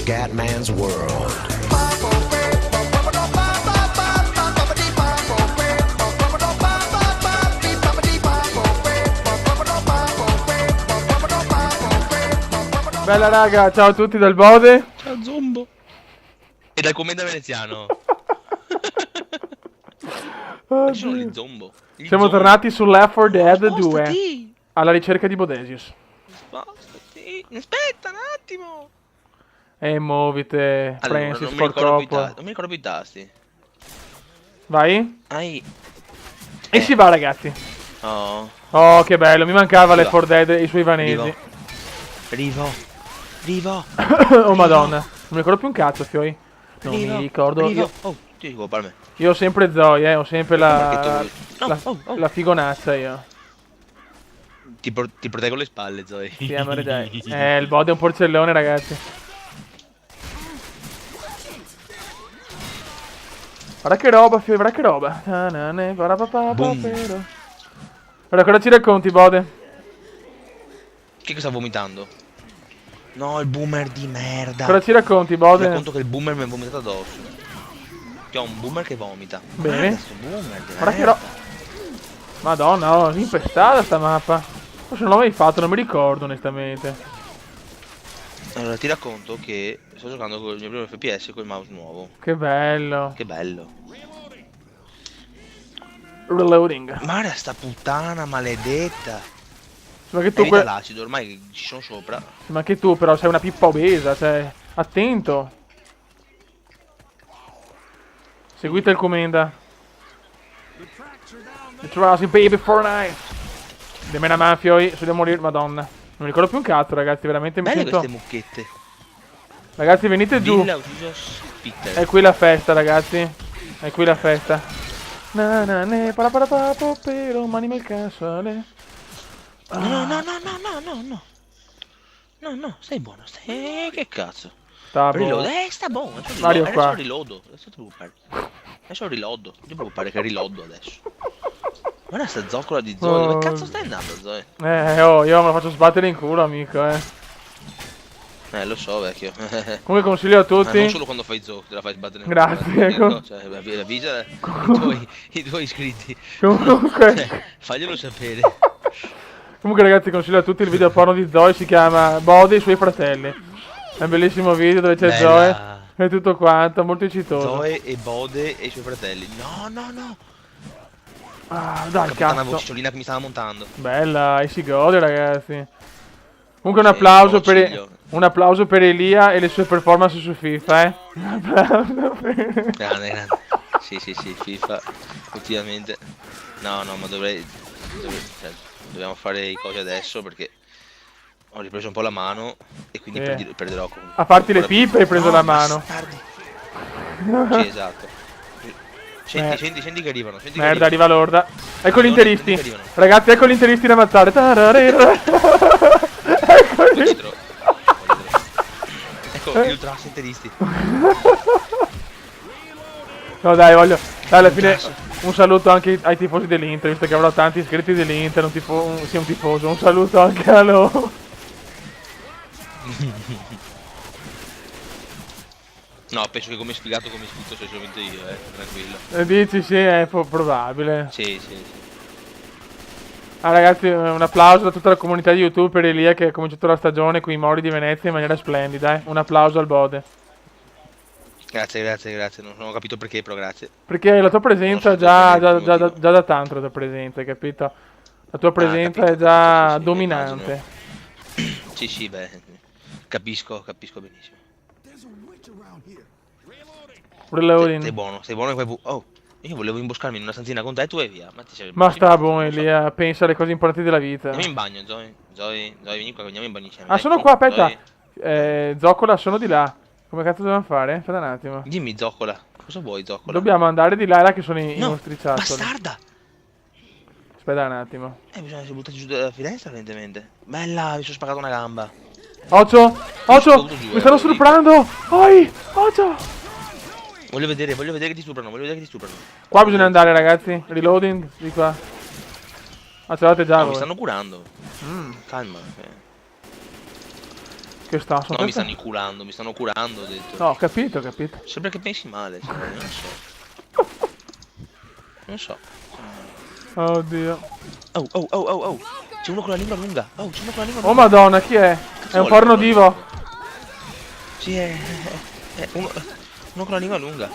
Scatman's World. Bella raga, ciao a tutti dal Bode. Ciao Zombo. E dal commenda veneziano. Ci sono gli Zombo. Siamo tornati su Left 4 Dead 2 alla ricerca di Bodesius. Spostati. Aspetta un attimo. E muovite, Allora, Francis non mi Ford ricordo più i Coppola. tasti. Non mi ricordo più i tasti. Vai? Ai. E si va ragazzi. Oh. Oh che bello, mi mancava Left Viva. 4 Dead e i suoi vanesi. Rivo. Oh madonna, non mi ricordo più un cazzo Fioi. Non mi ricordo. Oh, ti dico, parme. Io ho sempre Zoe, ho sempre la Oh. la figonazza io. Ti proteggo le spalle, Zoe. Sì, dai. Il Bode è un porcellone ragazzi. Guarda che roba, Fioi, guarda che roba. Boom. Guarda, cosa ci racconti, Bode? Che sta vomitando? No, il boomer di merda. Cosa ci racconti, Mi Bode? racconto che il boomer mi ha vomitato addosso. Che ho un boomer che vomita. Bene. Guarda sto boomer di Guarda che merda. Madonna, oh, impestata sta mappa. Forse non l'ho mai fatto, non mi ricordo onestamente. Allora, ti racconto che sto giocando con il mio primo FPS con il mouse nuovo. Che bello. Che bello. Reloading. Guarda sta puttana maledetta. Ma che tu, Evita l'acido, ormai ci sono sopra. ma che tu però sei una pippa obesa, cioè. Attento. Seguite il commenda. The Trusty Baby Fortnite. Dammi una mano, Fioi, se devo morire, madonna. Non mi ricordo più un cazzo, ragazzi, veramente mi Belle sento. queste mucchette. Ragazzi, venite giù. Villa ucciso Spitter. È qui la festa, ragazzi. È qui la festa. Na na ne para para pa popero, mani nel casale. No, stai buono, stai... Che cazzo? Sta Reload, buono. sta buono, adesso Mario reload, qua. adesso reloado, adesso ti preoccupare. Adesso reload, non ti preoccupare che reloado adesso. Guarda sta zoccola di Zoe, Oh. dove cazzo stai andando Zoe? Oh, io me la faccio sbattere in culo, amico, Lo so vecchio. Comunque consiglio a Ma tutti. non solo quando fai zoc, te la fai sbattere in Grazie, culo. Cioè, avvisa i tuoi iscritti. Comunque, Faglielo sapere. comunque ragazzi, consiglio a tutti il video porno di Zoe, si chiama Bode e i suoi fratelli. È un bellissimo video dove c'è Bella. Zoe e tutto quanto, molto eccitoso. Zoe e Bode e i suoi fratelli. No. Ah, dai, Capitana cazzo. vocicciolina che mi stava montando. Bella, e si gode ragazzi. Comunque Sì, un applauso per Elia e le sue performance su FIFA, Un applauso Grande. Sì, FIFA. Ultimamente. No, ma cioè, dobbiamo fare i cosi adesso perché ho ripreso un po' la mano e quindi perderò comunque. A farti le pippe hai preso la mano. Bastardi. Sì, esatto. Scendi che arrivano. Merda, arriva l'orda. Ecco gli Arrivano, interisti. che arrivano. Ragazzi, ecco gli interisti da ammazzare. Eccoli. Dietro. Ecco gli ultra interisti. No dai, voglio. Dai, alla fine un saluto anche ai tifosi dell'Inter, visto che avrò tanti iscritti dell'Inter, un tifoso. Un saluto anche a loro. No, penso che come sfigato come iscritto sia solamente io, tranquillo. Dici sì, è probabile. Sì. Ah ragazzi, un applauso da tutta la comunità di YouTube per Elia che ha cominciato la stagione con i Mori di Venezia in maniera splendida. Un applauso al Bode. Grazie. Non ho capito perché, però grazie. Perché la tua presenza già da tanto la tua presenza, capito? La tua presenza capito, è già sì, dominante. Sì, beh. Capisco benissimo. Reloading. Sei buono e poi... Oh, io volevo imboscarmi in una stanzina con te e tu e via. Ma sta buono Elia, pensa alle cose importanti della vita. Andiamo in bagno, Zoe, vieni qua, andiamo in bagno insieme. Ah, dai, sono su, qua, aspetta. Zoe. Zoccola, sono di là. Come cazzo dobbiamo fare? Aspetta un attimo. Dimmi Zoccola, cosa vuoi Zoccola? Dobbiamo andare di là, là che sono i nostri chatoli. Bastarda! Aspetta un attimo. Bisogna essere buttati giù dalla finestra evidentemente. Bella, mi sono spaccato una gamba. Occhio! Mi stanno stuprando! Oi! Occhio! Voglio vedere che ti stuprano, Qua bisogna andare ragazzi. Reloading, di qua. Ah, ce l'avete già No, mi voi. stanno curando. Calma. Che sta? Sono No, mi queste? mi stanno curando, ho detto. No, ho capito, ho capito. Sembra che pensi male, cioè, non so. Non so. Oddio. Oh, oh, oh, oh, oh. C'è uno con la lingua lunga. Oh, c'è uno con la lingua Oh lunga. madonna, chi è? È un porno divo. Sì, è uno con la lingua lunga.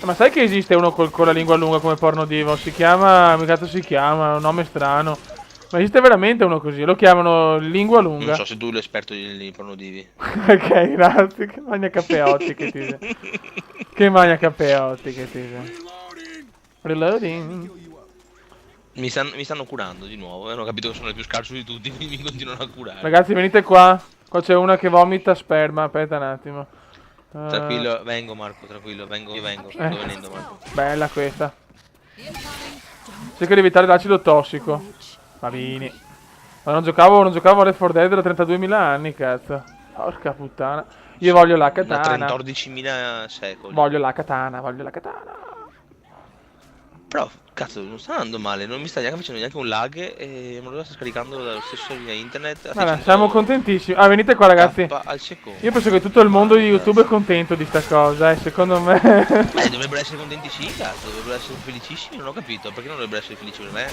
Ma sai che esiste uno con la lingua lunga come porno divo? Si chiama, come cazzo si chiama? Ha un nome strano. Ma esiste veramente uno così? Lo chiamano lingua lunga. Non so se tu sei l'esperto di pornodivi. Ok, grazie. Che magna capeotti che ti sei. Che magna capeotti che ti sei. Reloading. Mi stanno curando di nuovo. Hanno capito che sono il più scarso di tutti, quindi mi continuano a curare. Ragazzi, venite qua. Qua c'è una che vomita sperma. Aspetta un attimo. Tranquillo, vengo Marco, tranquillo, vengo, io vengo, sto venendo Marco. Bella questa. Cerca di evitare l'acido tossico. Favini. Ma non giocavo a Left 4 Dead da 32.000 anni, cazzo. Porca puttana. Io voglio la Da katana. 14.000 secoli. Voglio la katana, voglio la katana. Però, cazzo, non sta andando male, non mi sta neanche facendo neanche un lag e me lo sta scaricando dallo stesso via internet. Guarda, siamo contentissimi. Ah, venite qua ragazzi. Al secondo. Io penso che tutto il mondo di YouTube è contento di sta cosa, secondo me. Beh, dovrebbero essere contenti sì, cazzo, dovrebbero essere felicissimi, non ho capito, perché non dovrebbero essere felici per me?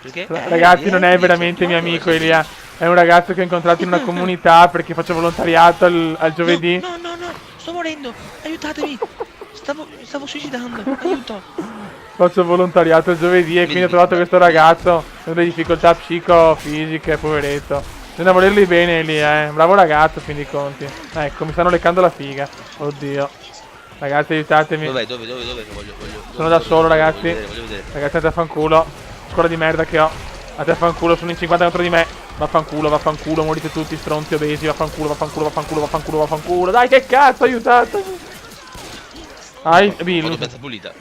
Perché? Ragazzi, non è veramente mio amico Elia. È un ragazzo che ho incontrato in una comunità perché faccio volontariato al giovedì. No, sto morendo, aiutatemi. Stavo suicidando, aiuto. Faccio volontariato il giovedì e quindi ho trovato questo ragazzo con delle difficoltà psicofisiche, poveretto. Bisogna volerli bene lì, bravo ragazzo, fin dei conti. Ecco, mi stanno leccando la figa. Oddio. Ragazzi, aiutatemi. Dove? Che voglio Sono da solo, ragazzi. Voglio vedere. Ragazzi, andate a fanculo. Scuola di merda che ho. Andate a fanculo, sono in 50 contro di me. Vaffanculo, morite tutti, stronzi obesi. Vaffanculo. Dai, che cazzo, aiutatemi. Bill. Pezza pulita.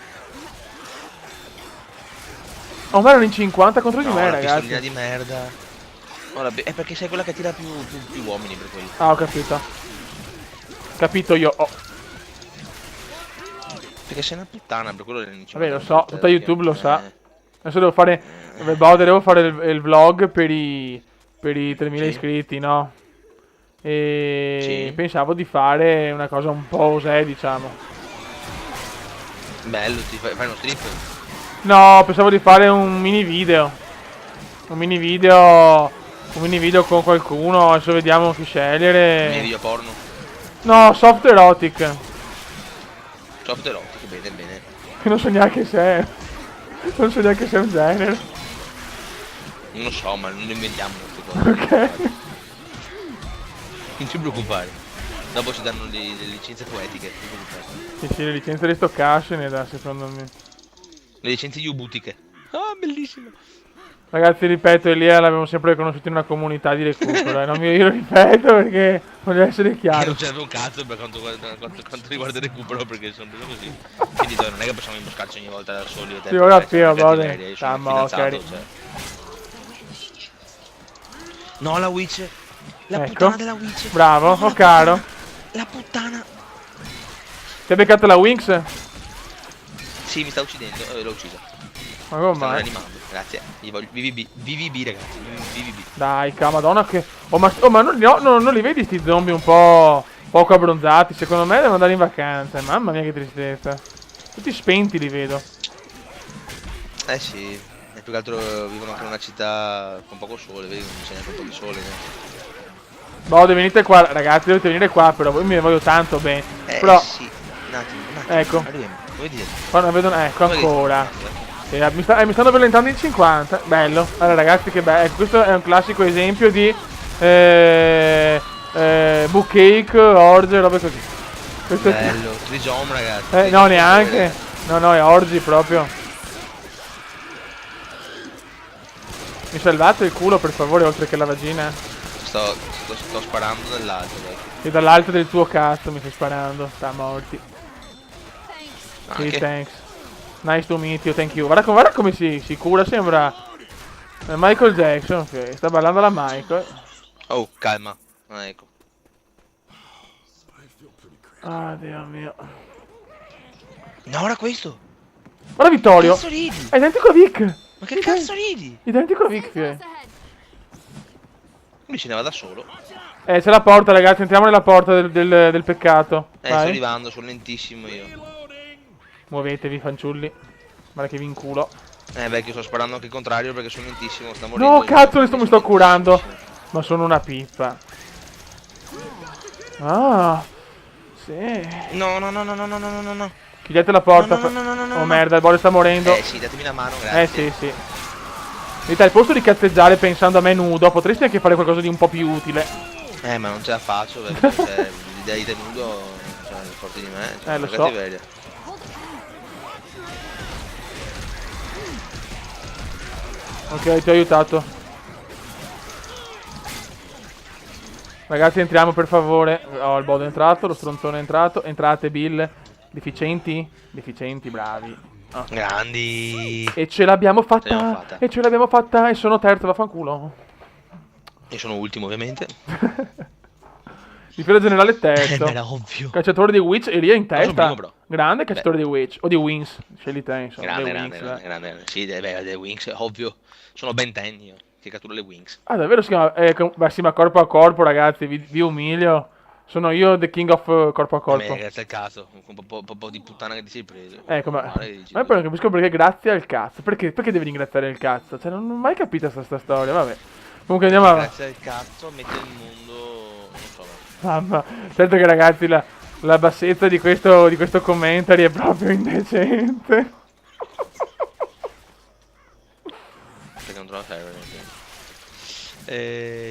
Oh, ma erano in 50 contro di me, ragazzi. Pistolina di merda. Ora, è perché sei quella che tira più uomini per quello. Ah, ho capito. Capito io. Oh. Perché sei una puttana, per quello che ne Vabbè, lo so, tutta YouTube lo sa. Adesso devo fare. Devo fare il vlog per i 3.000 iscritti, no? E pensavo di fare una cosa un po' osè, diciamo. Bello, ti fai uno strip? No, pensavo di fare un mini video. Un mini video con qualcuno, adesso vediamo chi scegliere. Mini video porno? No, soft erotic. Soft erotic, bene. Che non so neanche se è. Non so neanche se è un genere. Non lo so, ma non inventiamo queste cose. Ok. Non ti preoccupare. Dopo ci danno le licenze poetiche. Sì, le licenze di sto cash ne dà, secondo me. Le licenze ubutiche. Ah, bellissimo. Ragazzi, ripeto, Elia l'abbiamo sempre conosciuto in una comunità di recupero. Io lo ripeto perché voglio essere chiaro. Non serve un cazzo per quanto riguarda il recupero, perché sono preso così. Quindi non è che possiamo imboscarci ogni volta da soli. Sì, ora più, vabbè. No, la witch. La ecco. puttana della witch. Bravo, no, caro. La puttana. Ti hai beccato la Winx? Sì, mi sta uccidendo. L'ho uccisa. Ma come Stanno mai? rianimando. Grazie. Gli voglio VVB ragazzi. VVB. Dai, madonna che. Oh, ma non li vedi sti zombie un po' poco abbronzati? Secondo me devono andare in vacanza. Mamma mia che tristezza. Tutti spenti li vedo. Sì. E più che altro vivono anche in una città con poco sole, vedi, non c'è neanche un po' di sole. Bode, venite qua, ragazzi, dovete venire qua, però voi mi voglio tanto bene. Però. Sì, un attimo. Ecco. Arriviamo. Come dire? Quando vedo. Ecco ancora. Mi stanno rallentando in 50. Bello. Allora ragazzi che bello. Ecco, questo è un classico esempio di bookcake, orge, robe così. Questo bello, Trisom ragazzi. No, neanche. No, è orgi proprio. Mi salvate il culo per favore, oltre che la vagina. Sto sparando dall'alto, dai. E dall'alto del tuo cazzo mi stai sparando. Sta morti. Sì, thanks. Nice to meet you, thank you. Guarda come si cura, sembra Michael Jackson, ok. Sta ballando la Michael. Oh, calma. Ecco. Ah, Dio mio. No, ora questo. Guarda Vittorio. Che cazzo ridi? È identico a Vic. Ma che cazzo ridi? Identico a Vic. Lui se ne va da solo. C'è la porta, ragazzi, entriamo nella porta del peccato. Sto Vai. arrivando, sono lentissimo io. Muovetevi, fanciulli. Guarda che vi inculo. Vecchio, sto sparando anche il contrario perché sono lentissimo, sta morendo. No, cazzo, mi sto Sono curando. lentissimo. Ma sono una pippa. Ah, sì. No, no, no, no, no, no, no, no, no. Chiudete la porta. No, no, no, no, no, Oh no. merda, il bolle sta morendo. Sì, datemi una mano, grazie. Sì, sì. Dite, al posto di cazzeggiare pensando a me nudo, potresti anche fare qualcosa di un po' più utile. Ma non ce la faccio, perché cioè, l'idea di tenuto, cioè, è forte di me, cioè, lo una so. cattiveria. Ok, ti ho aiutato. Ragazzi, entriamo per favore. Oh, il bodo è entrato, lo stronzone è entrato. Entrate, Bill. Deficienti? Deficienti, bravi. Oh. Grandi. E ce l'abbiamo fatta. Ce l'abbiamo fatta. E ce l'abbiamo fatta. E sono terzo, vaffanculo. Io sono ultimo, ovviamente. Difesa generale terzo. Era ovvio. Cacciatore di Witch e lì è in sono testa. primo, bro. Grande cacciatore di Witch. O di Wings. Scegli te, insomma. Grande, dei grande, Wings, grande, grande, grande. Sì, le Wings, ovvio. Sono Ben 10 io, che catturo le Wings. Ah, davvero si chiama? Beh, sì, ma corpo a corpo, ragazzi. Vi umilio. Sono io the king of corpo a corpo. Grazie al caso, un po' di puttana che ti sei preso. Ecco, ma Male che dici poi non capisco perché grazie al cazzo. Perché devi ringraziare il cazzo? Cioè, non ho mai capito sta storia, vabbè. Comunque andiamo avanti. Grazie al cazzo mette il mondo, non so. Mamma, certo che ragazzi la bassezza di questo commentary è proprio indecente. Perché non trovo server.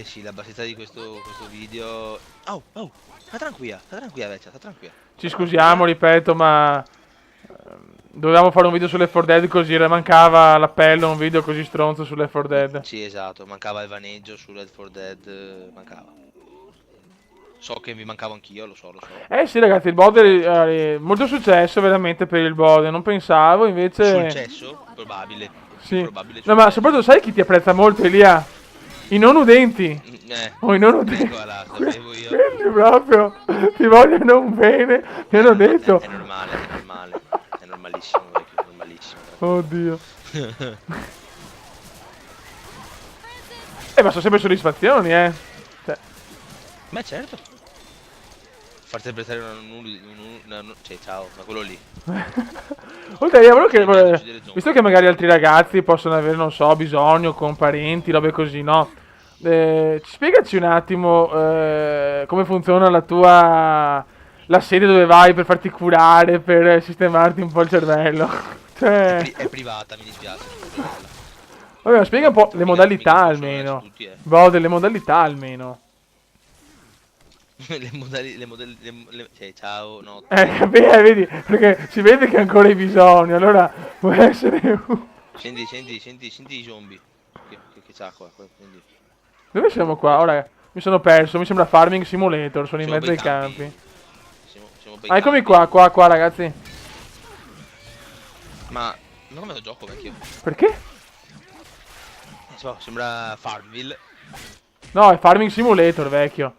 Sì, la bassezza di questo video. Oh, sta tranquilla, vecchia, sta tranquilla. Ci scusiamo, ripeto, ma dovevamo fare un video sulle 4 Dead così, mancava l'appello, un video così stronzo sulle 4 Dead. Sì, esatto, mancava il vaneggio su Red 4 Dead, mancava. So che mi mancavo anch'io, lo so. Sì ragazzi, il Bode molto successo veramente per il Bode, non pensavo invece... Successo? Probabile. Sì. Probabile No, ma soprattutto sai chi ti apprezza molto, Elia? I non udenti. I non udenti. Eccola, sapevo io. Quelli proprio ti vogliono un bene, mi hanno detto. È normale, è normalissimo, vecchio, è normalissimo. Oddio. Ma sono sempre soddisfazioni, Cioè. Beh, certo. Farti apprezzare cioè, ciao, ma quello lì. Oltre a visto che magari altri ragazzi possono avere, non so, bisogno con parenti, robe così, no? Spiegaci un attimo come funziona la sede dove vai per farti curare, per sistemarti un po' il cervello. Cioè... È privata, mi dispiace. Vabbè, ma spiega un po' le modalità almeno. Boh, delle modalità almeno. Cioè, ciao, no. Vedi, perché si vede che ancora hai bisogno, allora può essere... Senti i zombie. Che c'ha qua, quindi. Dove siamo qua? Ora mi sono perso, mi sembra Farming Simulator, sono in mezzo ai campi. Siamo bei Eccomi campi. qua ragazzi. Ma non come lo gioco, vecchio. Perché? Sembra Farmville. No, è Farming Simulator, vecchio.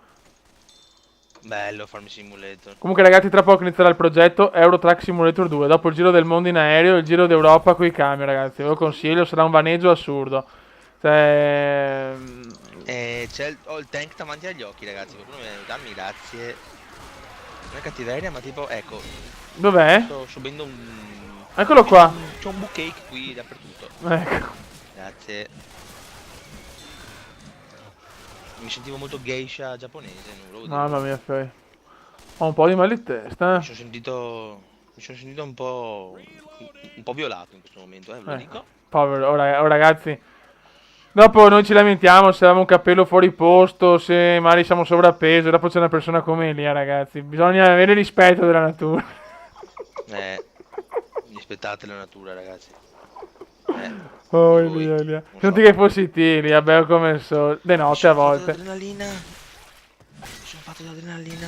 Bello Farming Simulator. Comunque ragazzi, tra poco inizierà il progetto Euro Truck Simulator 2. Dopo il giro del mondo in aereo, il giro d'Europa coi camion, ragazzi. Ve lo consiglio, sarà un vaneggio assurdo. Cioè... C'è il tank davanti agli occhi, ragazzi. Qualcuno viene a aiutarmi, grazie. Non è cattiveria, ma tipo, ecco. Dov'è? Sto subendo un... Eccolo qua. C'è un bookcake qui dappertutto. Ecco. Grazie. Mi sentivo molto geisha giapponese, non volevo dire. Mamma mia, Fei. Ho un po' di mal di testa. Mi sono sentito un po' violato in questo momento, ve lo dico. Povero, oh, ragazzi. Dopo noi ci lamentiamo se avevamo un capello fuori posto, se magari siamo sovrappeso, dopo c'è una persona come Elia, ragazzi. Bisogna avere rispetto della natura. Rispettate la natura, ragazzi. Oh, Elia. Senti che fossi te, Elia, bello come so. De notte a volte. Adrenalina. Mi sono fatto l'adrenalina.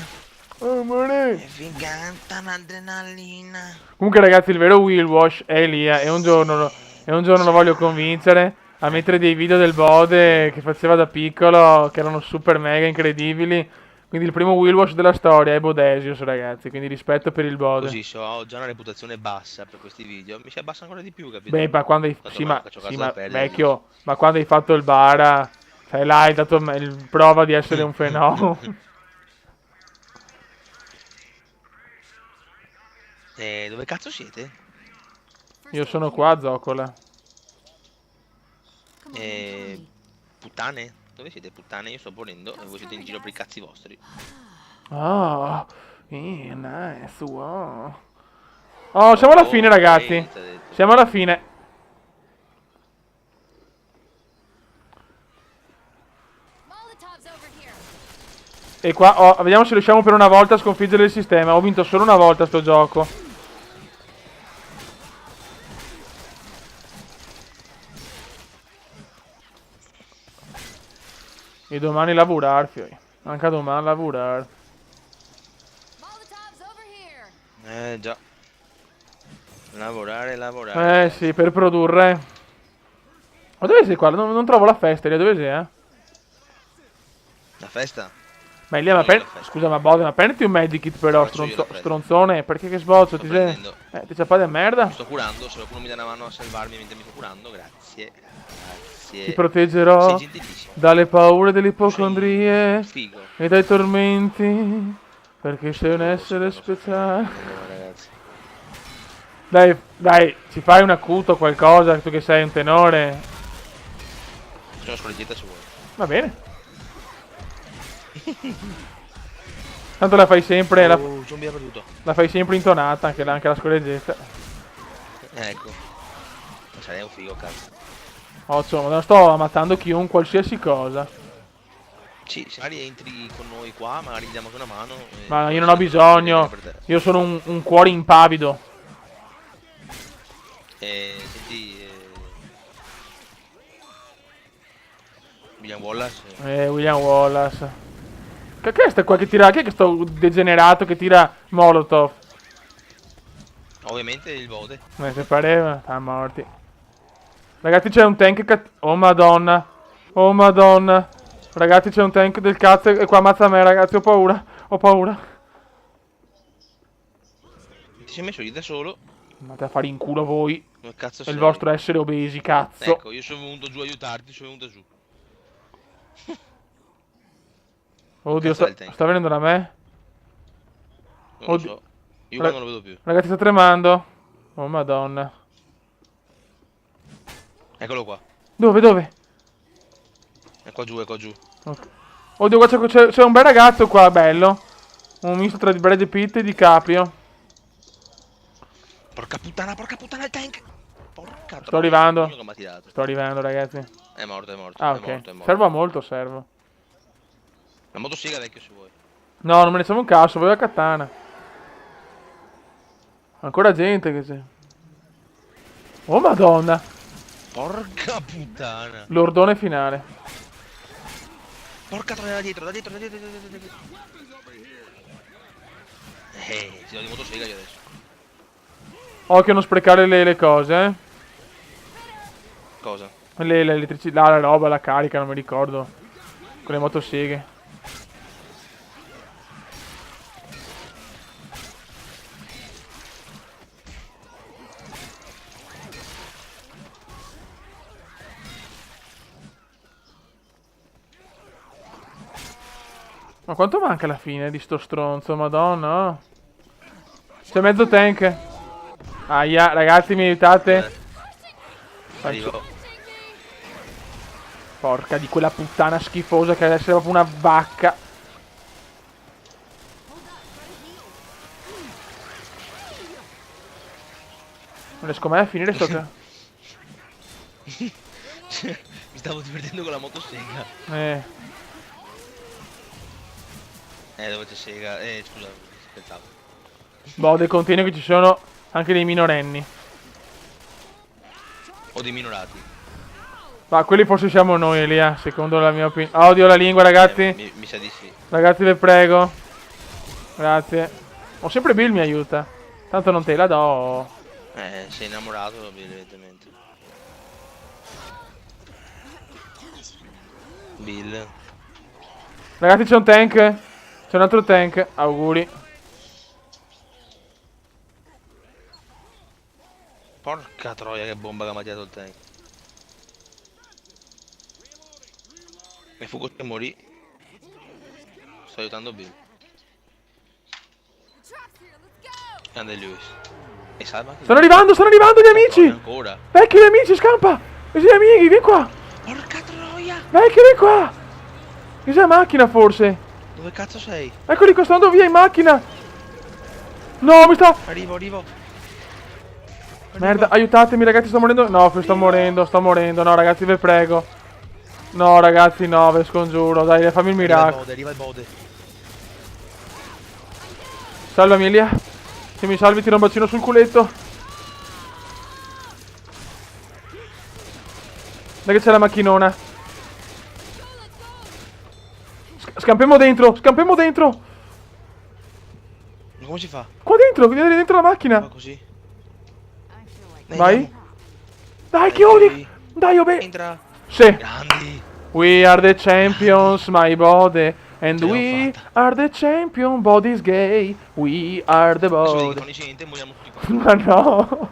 Oh, amore. È figata l'adrenalina. Comunque, ragazzi, il vero Will Wash è Elia. E un giorno lo voglio convincere a mettere dei video del Bode che faceva da piccolo, che erano super mega incredibili. Quindi il primo Will Wash della storia è Bodesius, ragazzi. Quindi rispetto per il Bode. Così ho già una reputazione bassa per questi video. Mi si abbassa ancora di più, capito? Beh, ma quando hai... Tanto Sì, ma ma faccio caso da perdere. vecchio, ma quando hai fatto il bara... Sei là, hai dato prova di essere un fenomeno. Dove cazzo siete? Io sono qua a Zoccola. Puttane? Dove siete puttane? Io sto morendo e voi siete in giro per i cazzi vostri. Oh, nice, wow. Oh, siamo alla fine, ragazzi. Great, ha detto. Siamo alla fine. E qua, vediamo se riusciamo per una volta a sconfiggere il sistema. Ho vinto solo una volta sto gioco. E domani lavorare, fioi. Anche domani lavorare. Già. Lavorare. Sì, per produrre. Ma dove sei qua? Non trovo la festa, lì, dove sei, eh? La festa? Ma Elia, scusa, ma Bode, ma prenditi un medikit però, Faccio io la festa. stronzone, perché che sbozzo, Sto ti sei... prendendo. ti c'è pa' di merda? Mi sto curando, se qualcuno mi dà una mano a salvarmi mentre mi sto curando, grazie. Ti proteggerò Sei gentilissimo. dalle paure delle ipocondrie Figo. e dai tormenti, perché sei un essere Sono speciale. figo, ragazzi. Dai, ci fai un acuto qualcosa, tu che sei un tenore. C'è una scorreggetta se vuoi. Va bene. Tanto la fai sempre, Zombie ha perduto. la fai sempre intonata, anche la scorreggetta. Ecco. Ma sarei un figo, cazzo. Insomma, non sto ammazzando chiunque, qualsiasi cosa. Sì, se magari entri con noi qua, magari gli diamo anche una mano. Ma io non ho bisogno. Io sono un cuore impavido. Senti, William Wallace. William Wallace. Che è sta qua che tira? Chi è che sto degenerato che tira Molotov? Ovviamente il Bode. Se pareva, morti. Ragazzi, c'è un tank oh madonna. Oh madonna. Ragazzi, c'è un tank del cazzo e qua ammazza me, ragazzi, ho paura. Ho paura. Ti sei messo lì da solo. Andate a fare in culo voi. Come cazzo E sei? il vostro essere obesi, cazzo. Ecco, io sono venuto giù a aiutarti, sono venuto giù. Oddio, sta venendo da me? Non lo so. Io qua non lo vedo più. Ragazzi, sta tremando. Oh madonna. Eccolo qua. Dove? È qua giù, Okay. Oddio, qua c'è un bel ragazzo qua, bello. Un misto tra di Brad Pitt e di Caprio. Porca puttana il tank! Porca Sto arrivando. che m'ha tirato. Sto arrivando, ragazzi. È morto. Ah, è ok. morto. Servo a molto, servo. La motosega vecchio se vuoi. No, non me ne siamo un cazzo, voglio la katana. Ancora gente che c'è. Oh madonna. Porca puttana. L'ordone finale. Porca troia, da dietro. Si do di motosega io adesso. Occhio a non sprecare le cose, eh. Cosa? L'elettricità, la roba, la carica, non mi ricordo. Con le motoseghe. Ma quanto manca alla fine di sto stronzo, madonna. C'è mezzo tank. Aia, ragazzi, mi aiutate? Arrivo. Porca di quella puttana schifosa che deve essere proprio una vacca. Non riesco mai a finire sto che... Mi stavo divertendo con la motosega. Dove c'è sega? Scusa, scherzavo. Bode, contiene che ci sono anche dei minorenni. O dei minorati. Ma quelli forse siamo noi, Elia, secondo la mia opinione. Odio la lingua, ragazzi. Mi sa di sì. Ragazzi, vi prego. Grazie. Ho sempre Bill mi aiuta. Tanto non te la do. Sei innamorato, evidentemente. Bill. Ragazzi, c'è un tank. C'è un altro tank. Auguri. Porca troia che bomba che mi ha tirato il tank. E fu che morì. Sto aiutando Bill. Grande Lewis. E salva anche Stanno arrivando gli amici! ancora. Vecchi gli amici, scampa! Questi amici, vieni qua! Porca troia! Vecchi, vieni qua! Che sei a macchina forse? Dove cazzo sei? Eccoli qua, sto andando via in macchina! No, mi sta... Arrivo. Merda, aiutatemi ragazzi, sto morendo. No, sto morendo. No ragazzi, vi prego. No ragazzi, no, ve scongiuro. Dai, fammi il miracolo. Arriva il bode. Salvami Elia. Se mi salvi tiro un bacino sul culetto. Dai che c'è la macchinona. Scampiamo dentro. Ma come si fa? Qua dentro, dentro la macchina. Fa così. Vai. Dai, Sì. chiudi. Dai, vabbè. Entra. Sì. Grandi. We are the champions, my body. And Ce l'ho we fatta. are the champion, body's gay. We are the Adesso vedi che body. non dice niente e moriamo tutti qua. Ma no.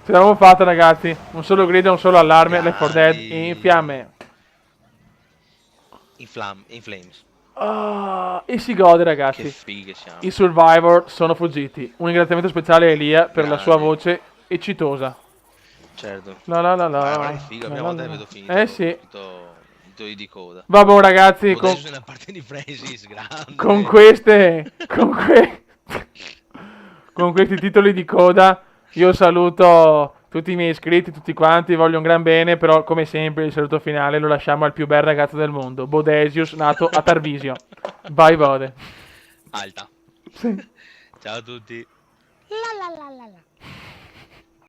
Ce l'abbiamo fatta ragazzi. Un solo grido, un solo allarme. Left 4 Dead in fiamme. In flames. Ah, e si gode Che ragazzi. fighe siamo. I Survivor sono fuggiti. Un ringraziamento speciale a Elia per la sua Grande. voce eccitosa. Certo. La la la la. Guarda che figa, la prima La, volta la, che la. vedo finito. Sì. Tutto di coda. Vabbè ragazzi, Adesso nella parte di Francis, grande. con queste con questi titoli di coda io saluto tutti i miei iscritti, tutti quanti, voglio un gran bene, però come sempre il saluto finale lo lasciamo al più bel ragazzo del mondo, Bodesius, nato a Tarvisio. Bye Bode. Alta. Ciao a tutti. La la la la la.